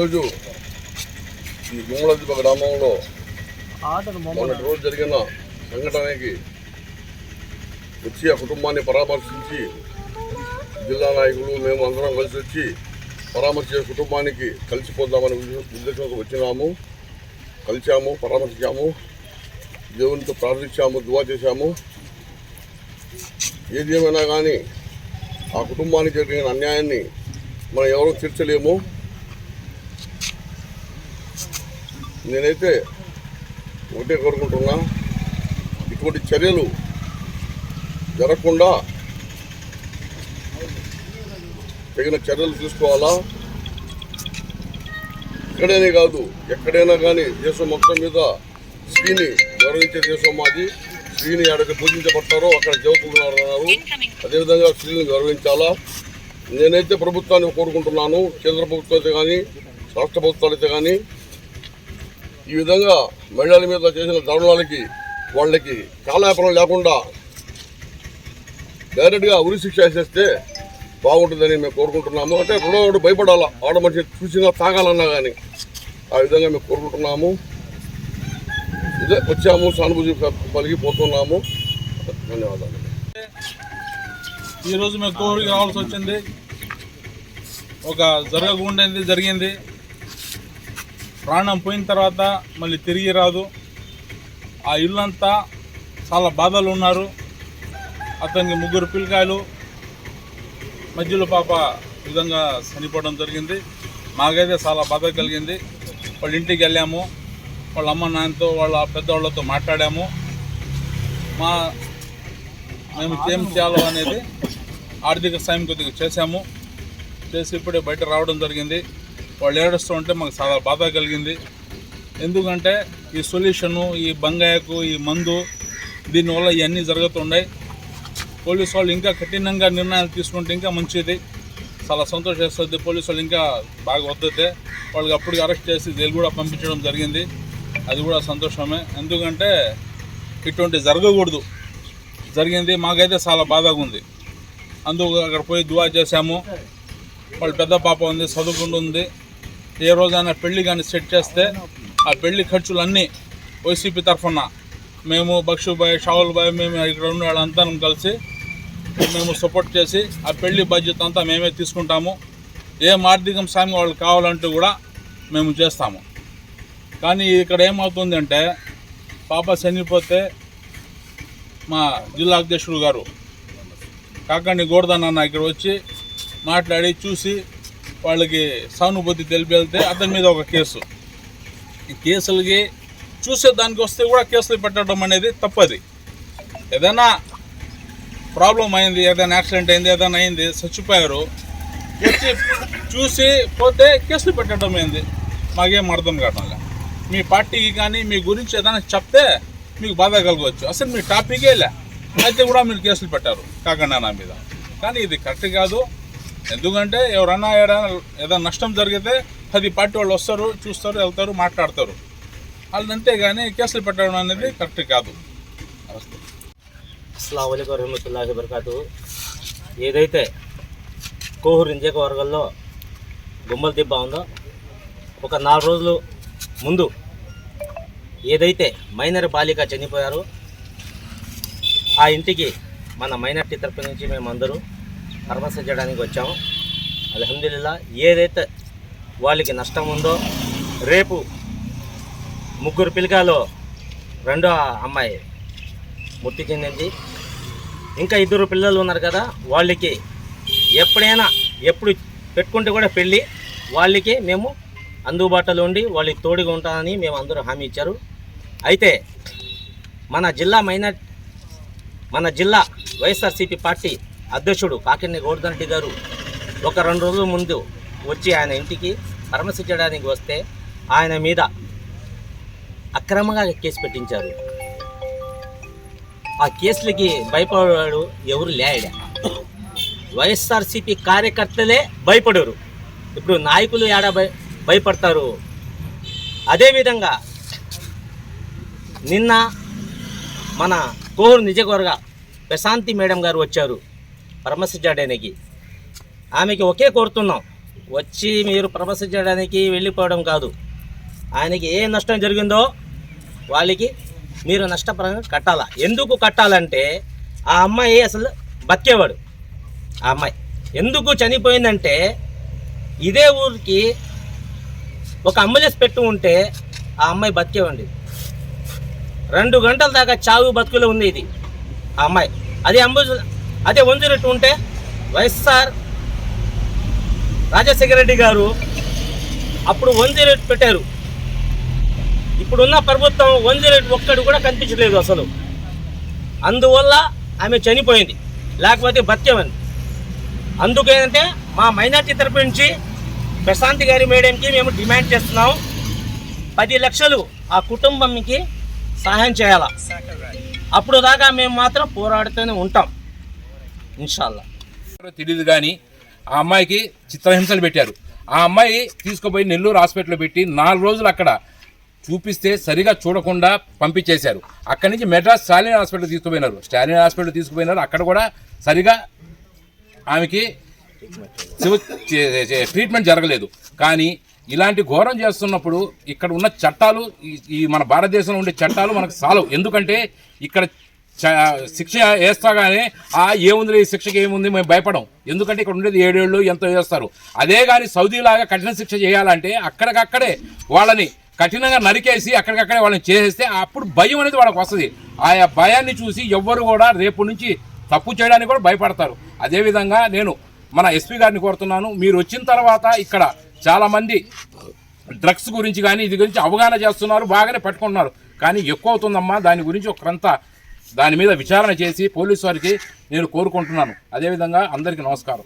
ఈరోజు ఈ గుమ్మలదిబ్బ గ్రామంలో మొన్నటి రోజు జరిగిన సంఘటనకి వచ్చి ఆ కుటుంబాన్ని పరామర్శించి జిల్లా నాయకులు మేము అందరం కలిసి వచ్చి పరామర్శించే కుటుంబానికి కలిసిపోద్దామనే ఉద్దేశంతో వచ్చినాము. కలిసాము, పరామర్శించాము, దేవునితో ప్రార్థించాము, దువా చేశాము. ఏది ఏమైనా కానీ ఆ కుటుంబానికి జరిగిన అన్యాయాన్ని మనం ఎవరూ తీర్చలేము. నేనైతే ఒకటే కోరుకుంటున్నా, ఇటువంటి చర్యలు జరగకుండా తగిన చర్యలు తీసుకోవాలా. ఇక్కడేనే కాదు, ఎక్కడైనా కానీ దేశం మొత్తం మీద స్త్రీని గౌరవించే దేశం మాది. స్త్రీని ఎక్కడికి పూజించబడతారో అక్కడ దేవతలు అన్నారు. అదేవిధంగా స్త్రీని గౌరవించాలా. నేనైతే ప్రభుత్వాన్ని కోరుకుంటున్నాను, కేంద్ర ప్రభుత్వం అయితే కానీ రాష్ట్ర ప్రభుత్వాలు అయితే కానీ ఈ విధంగా మహిళల మీద చేసిన దారుణాలకి వాళ్ళకి కాలయాపనం లేకుండా డైరెక్ట్గా ఉరి శిక్ష వేసేస్తే బాగుంటుందని మేము కోరుకుంటున్నాము. అంటే రెండో భయపడాలా, ఆడ మనిషి చూసినా తాగాలన్నా కానీ ఆ విధంగా మేము కోరుకుంటున్నాము. ఇదే వచ్చాము, సానుభూతి పలిగిపోతున్నాము. ధన్యవాదాలు. ఈరోజు మేము కోరిక రావాల్సి వచ్చింది. ఒక జరగకుండేది జరిగింది. ప్రాణం పోయిన తర్వాత మళ్ళీ తిరిగి రాదు. ఆ ఇల్లంతా చాలా బాధలు ఉన్నారు. అతనికి 3 పిల్లకాయలు, మధ్యలో పాప విధంగా చనిపోవడం జరిగింది. మాకైతే చాలా బాధ కలిగింది. వాళ్ళ ఇంటికి వెళ్ళాము, వాళ్ళ అమ్మ నాన్నతో వాళ్ళ పెద్దవాళ్ళతో మాట్లాడాము. మేము ఏం చేయాలో అనేది ఆర్థిక సాయం కొద్దిగా చేశాము. చేసి ఇప్పుడే బయట రావడం జరిగింది. వాళ్ళు ఏడుస్తూ ఉంటే మాకు చాలా బాధ కలిగింది. ఎందుకంటే ఈ సొల్యూషను, ఈ బంగాయకు, ఈ మందు, దీనివల్ల ఇవన్నీ జరుగుతున్నాయి. పోలీసు వాళ్ళు ఇంకా కఠినంగా నిర్ణయాలు తీసుకుంటే ఇంకా మంచిది. చాలా సంతోషిస్తుంది. పోలీసు వాళ్ళు ఇంకా బాగా వద్దితే వాళ్ళకి అప్పటికి అరెస్ట్ చేసి జైలు కూడా పంపించడం జరిగింది. అది కూడా సంతోషమే. ఎందుకంటే ఇటువంటి జరగకూడదు, జరిగింది. మాకైతే చాలా బాధగా ఉంది. అందుకు అక్కడ పోయి దువా చేశాము. వాళ్ళ పెద్ద పాప ఉంది, చదువుకుంటుంది. ఏ రోజైనా పెళ్లి కానీ సెట్ చేస్తే ఆ పెళ్లి ఖర్చులన్నీ వైసీపీ తరఫున మేము, బక్షుబాయ్, షావుల్ బాయ్, మేము ఇక్కడ ఉన్న వాళ్ళంతా కలిసి మేము సపోర్ట్ చేసి ఆ పెళ్లి బాధ్యత అంతా మేమే తీసుకుంటాము. ఏం ఆర్థిక సాయం వాళ్ళు కావాలంటూ కూడా మేము చేస్తాము. కానీ ఇక్కడ ఏమవుతుంది అంటే, పాప చనిపోతే మా జిల్లా అధ్యక్షుడు గారు కాకండి గోవర్ధన్ అన్న ఇక్కడ వచ్చి మాట్లాడి చూసి వాళ్ళకి సానుభూతి తెలిపి వెళ్తే అతని మీద ఒక కేసు. ఈ కేసులకి చూసే దానికి వస్తే కూడా కేసులు పెట్టడం అనేది తప్పది. ఏదైనా ప్రాబ్లం అయింది, ఏదైనా యాక్సిడెంట్ అయింది, ఏదైనా అయింది, చచ్చిపోయారు, వచ్చి చూసి పోతే కేసులు పెట్టడం అయింది. మాకేం అర్థం కావట్లే. మీ పార్టీకి కానీ మీ గురించి ఏదైనా చెప్తే మీకు బాధ కలగవచ్చు. అసలు మీ టాపికే లే, అయితే కూడా మీరు కేసులు పెట్టారు కాకుండా నా మీద. కానీ ఇది కరెక్ట్ కాదు. ఎందుకంటే ఎవరన్నా ఏదైనా నష్టం జరిగితే 10 పార్టీ వాళ్ళు వస్తారు, చూస్తారు, వెళ్తారు, మాట్లాడతారు. వాళ్ళు అంతేగాని కేసులు పెట్టడం అనేది కరెక్ట్ కాదు. అస్సలాము అలైకుం వరహమతుల్లాహి వబరకాతుహు. ఏదైతే కోహూరు నియోజకవర్గంలో గుమ్మలదిబ్బ ఉందో, ఒక 4 రోజులు ముందు ఏదైతే మైనర్ బాలిక చనిపోయారో ఆ ఇంటికి మన మైనార్టీ తరపు నుంచి మేమందరూ పరామర్శించడానికి వచ్చాము. అల్హమ్దులిల్లా. ఏదైతే వాళ్ళకి నష్టం ఉందో, రేపు 3 పిల్లకాయలు, రెండో అమ్మాయి మృతి చెందింది. ఇంకా 2 పిల్లలు ఉన్నారు కదా, వాళ్ళకి ఎప్పుడు పెట్టుకుంటే కూడా పెళ్ళి, వాళ్ళకి మేము అందుబాటులో ఉండి వాళ్ళకి తోడుగా ఉంటామని మేము అందరూ హామీ ఇచ్చారు. అయితే మన జిల్లా వైఎస్ఆర్సీపీ పార్టీ అధ్యక్షుడు కాకినేని గోవర్ధన్ రెడ్డి గారు ఒక 2 రోజుల ముందు వచ్చి ఆయన ఇంటికి పరామర్శించడానికి వస్తే ఆయన మీద అక్రమంగా కేసు పెట్టించారు. ఆ కేసులకి భయపడాడు ఎవరు లేడా. వైఎస్ఆర్సీపీ కార్యకర్తలే భయపడరు. ఇప్పుడు నాయకులు భయపడతారు. అదేవిధంగా నిన్న మన కోహూరు నియోజకవర్గ ప్రశాంతి మేడం గారు వచ్చారు పరామర్శించడానికి. ఆమెకి ఒకే కోరుతున్నాం, వచ్చి మీరు ప్రదర్శించడానికి వెళ్ళిపోవడం కాదు. ఆయనకి ఏ నష్టం జరిగిందో వాళ్ళకి మీరు నష్టపరంగా కట్టాలా. ఎందుకు కట్టాలంటే ఆ అమ్మాయి అసలు బతికేవాడు. ఆ అమ్మాయి ఎందుకు చనిపోయిందంటే ఇదే ఊరికి ఒక అంబులెన్స్ పెట్టి ఉంటే ఆ అమ్మాయి బతికేవండి. 2 గంటల దాకా చావు బతుకులో ఉంది ఇది ఆ అమ్మాయి. అదే వంజురెట్టు ఉంటే వైఎస్ఆర్ రాజశేఖర రెడ్డి గారు అప్పుడు వంజురెట్టు పెట్టారు. ఇప్పుడున్న ప్రభుత్వం వంజురెట్టు ఒక్కడు కూడా కనిపించలేదు అసలు. అందువల్ల ఆమె చనిపోయింది, లేకపోతే బతికేమంది. అందుకేంటంటే మా మైనార్టీ తరపు నుంచి ప్రశాంతి గారి మేడంకి మేము డిమాండ్ చేస్తున్నాం, 10 లక్షలు ఆ కుటుంబంకి సహాయం చేయాలా. అప్పుడు దాకా మేము మాత్రం పోరాడుతూనే ఉంటాం ఇన్షాల్లా. తెలియదు కానీ ఆ అమ్మాయికి చిత్రహింసలు పెట్టారు. ఆ అమ్మాయి తీసుకుపోయి నెల్లూరు హాస్పిటల్లో పెట్టి 4 రోజులు అక్కడ చూపిస్తే సరిగా చూడకుండా పంపించేశారు. అక్కడి నుంచి మెడ్రాస్ స్టాలిన్ హాస్పిటల్ తీసుకుపోయినారు. స్టాలిన్ హాస్పిటల్ తీసుకుపోయినారు. అక్కడ కూడా సరిగా ఆమెకి ట్రీట్మెంట్ జరగలేదు. కానీ ఇలాంటి ఘోరం చేస్తున్నప్పుడు ఇక్కడ ఉన్న చట్టాలు, ఈ మన భారతదేశంలో ఉండే చట్టాలు మనకు సాలవు. ఎందుకంటే ఇక్కడ శిక్ష వేస్తాగానే ఏముంది ఈ శిక్షకి ఏముంది మేము భయపడం. ఎందుకంటే ఇక్కడ ఉండేది 7 ఏళ్ళు ఎంతో వేస్తారు. అదే కానీ సౌదీలాగా కఠిన శిక్ష చేయాలంటే అక్కడికక్కడే వాళ్ళని కఠినంగా నరికేసి అక్కడికక్కడే వాళ్ళని చేసేస్తే అప్పుడు భయం అనేది వాళ్ళకి వస్తుంది. ఆయా భయాన్ని చూసి ఎవ్వరు కూడా రేపు నుంచి తప్పు చేయడానికి కూడా భయపడతారు. అదేవిధంగా నేను మన ఎస్పీ గారిని కోరుతున్నాను, మీరు వచ్చిన తర్వాత ఇక్కడ చాలామంది డ్రగ్స్ గురించి కానీ ఇది గురించి అవగాహన చేస్తున్నారు, బాగానే పట్టుకుంటున్నారు. కానీ ఎక్కువ అవుతుందమ్మా, దాని గురించి ఒకరంతా దాని మీద విచారణ చేసి పోలీసు వారికి నేను కోరుకుంటున్నాను. అదేవిధంగా అందరికీ నమస్కారం.